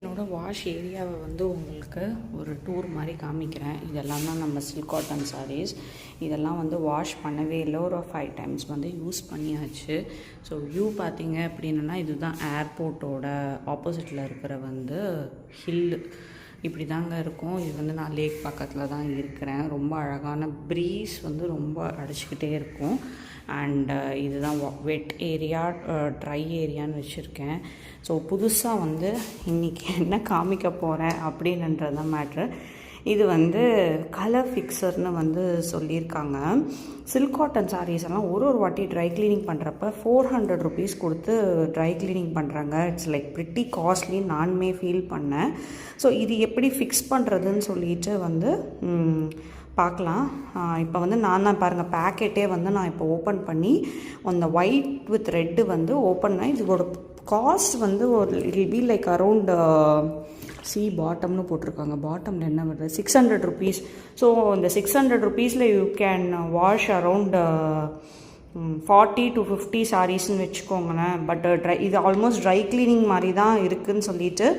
என்னோட வாஷ் ஏரியாவை வந்து உங்களுக்கு ஒரு டூர் மாதிரி காமிக்கிறேன். இதெல்லாம் தான் நம்ம சில்க் காட்டன் சாரீஸ். இதெல்லாம் வந்து வாஷ் பண்ணவே இல்லை, ஒரு 5 டைம்ஸ் வந்து யூஸ் பண்ணியாச்சு. ஸோ வியூ பார்த்தீங்க அப்படின்னா இதுதான் ஏர்போர்ட்டோட ஆப்போசிட்டில் இருக்கிற வந்து ஹில்லு. இப்படி தாங்க இருக்கும். இது வந்து நான் லேக் பக்கத்தில் தான் இருக்கிறேன். ரொம்ப அழகான ப்ரீஸ் வந்து ரொம்ப அடிச்சுக்கிட்டே இருக்கும். அண்டு இதுதான் வெட் ஏரியா, ட்ரை ஏரியான்னு வச்சுருக்கேன். ஸோ புதுசாக வந்து இன்றைக்கி என்ன காமிக்க போகிறேன் அப்படின்றது தான் மேட்ரு. இது வந்து கலர் ஃபிக்சர்னு வந்து சொல்லியிருக்காங்க. சில்க் காட்டன் சாரீஸ் எல்லாம் ஒரு வாட்டி ட்ரை கிளீனிங் பண்ணுறப்ப 400 ருபீஸ் கொடுத்து ட்ரை கிளீனிங் பண்ணுறாங்க. இட்ஸ் லைக் ப்ரிட்டி காஸ்ட்லி, நானுமே ஃபீல் பண்ணேன். ஸோ இது எப்படி ஃபிக்ஸ் பண்ணுறதுன்னு சொல்லிட்டு வந்து பார்க்கலாம். இப்போ வந்து நான் தான் பாருங்கள், பேக்கெட்டே வந்து நான் இப்போ ஓப்பன் பண்ணி அந்த ஒயிட் வித் ரெட்டு வந்து ஓப்பன் பண்ணி இதோட காஸ்ட் வந்து ஒரு it will be like around பாட்டம்னு போட்டிருக்காங்க. பாட்டமில் என்ன வருது, 600 ருபீஸ். ஸோ இந்த 600 ருபீஸில் you can wash around 40 to 50 சாரீஸ்ன்னு வச்சுக்கோங்களேன். பட் இது ஆல்மோஸ்ட் ட்ரை கிளீனிங் மாதிரி தான் இருக்குதுன்னு சொல்லிட்டு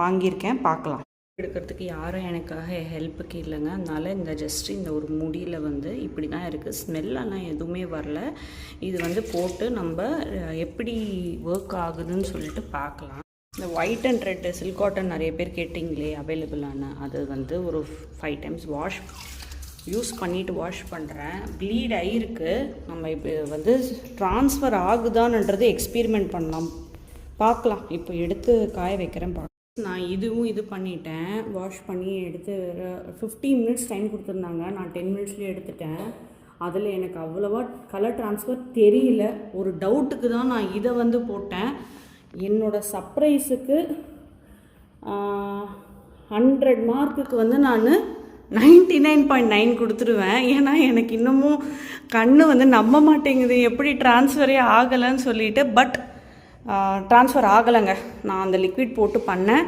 வாங்கியிருக்கேன். பார்க்கலாம். எடுக்கிறதுக்கு யாரும் எனக்காக ஹெல்ப்புக்கு இல்லைங்க. அதனால் இந்த ஒரு முடியில் வந்து இப்படி தான் இருக்குது. ஸ்மெல்லாம் எதுவுமே வரல. இது வந்து போட்டு நம்ம எப்படி ஒர்க் ஆகுதுன்னு சொல்லிட்டு பார்க்கலாம். இந்த white and red silk cotton நிறைய பேர் கேட்டிங்களே அவைலபிளான, அது வந்து ஒரு 5 டைம்ஸ் யூஸ் பண்ணிவிட்டு வாஷ் பண்ணுறேன். ப்ளீட் ஆகிருக்கு. நம்ம இப்போ வந்து ட்ரான்ஸ்ஃபர் ஆகுதான்ன்றது எக்ஸ்பெரிமெண்ட் பண்ணலாம், பார்க்கலாம். இப்போ எடுத்து காய வைக்கிறேன். நான் இது பண்ணிட்டேன். வாஷ் பண்ணி எடுத்து 15 மினிட்ஸ் டைம் கொடுத்துருந்தாங்க. நான் 10 மினிட்ஸ்லேயே எடுத்துட்டேன். அதில் எனக்கு அவ்வளோவா கலர் ட்ரான்ஸ்ஃபர் தெரியல. ஒரு டவுட்டுக்கு தான் நான் இதை வந்து போட்டேன். என்னோடய சர்ப்ரைஸுக்கு 100 மார்க்குக்கு வந்து நான் 99.9 கொடுத்துருவேன். ஏன்னா எனக்கு இன்னமும் கண்ணு வந்து நம்ப மாட்டேங்குது, எப்படி ட்ரான்ஸ்ஃபரே ஆகலைன்னு சொல்லிட்டு. பட் ட்ரான்ஸ்ஃபர் ஆகலைங்க. நான் அந்த லிக்விட் போட்டு பண்ணேன்.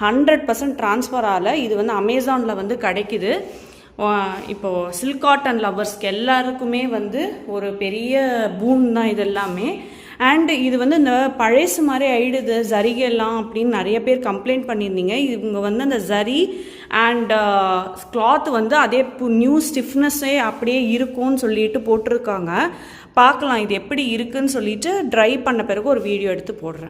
100% ட்ரான்ஸ்ஃபர் ஆகலை. இது வந்து அமேசானில் வந்து கிடைக்குது. இப்போது சில்க் காட்டன் லவர்ஸ்க்கு எல்லாருக்குமே வந்து ஒரு பெரிய பூன் தான் இது எல்லாமே. அண்ட் இது வந்து இந்த பழைசு மாதிரி ஆயிடுது ஜரிகெல்லாம் அப்படின்னு நிறைய பேர் கம்ப்ளைண்ட் பண்ணியிருந்தீங்க. இவங்க வந்து அந்த ஜரி அண்ட் கிளாத் வந்து அதே நியூ ஸ்டிஃப்னஸ்ஸே அப்படியே இருக்கும்னு சொல்லிட்டு போட்டிருக்காங்க. பார்க்கலாம் இது எப்படி இருக்குன்னு சொல்லிட்டு ட்ரை பண்ண பிறகு ஒரு வீடியோ எடுத்து போடுறேன்.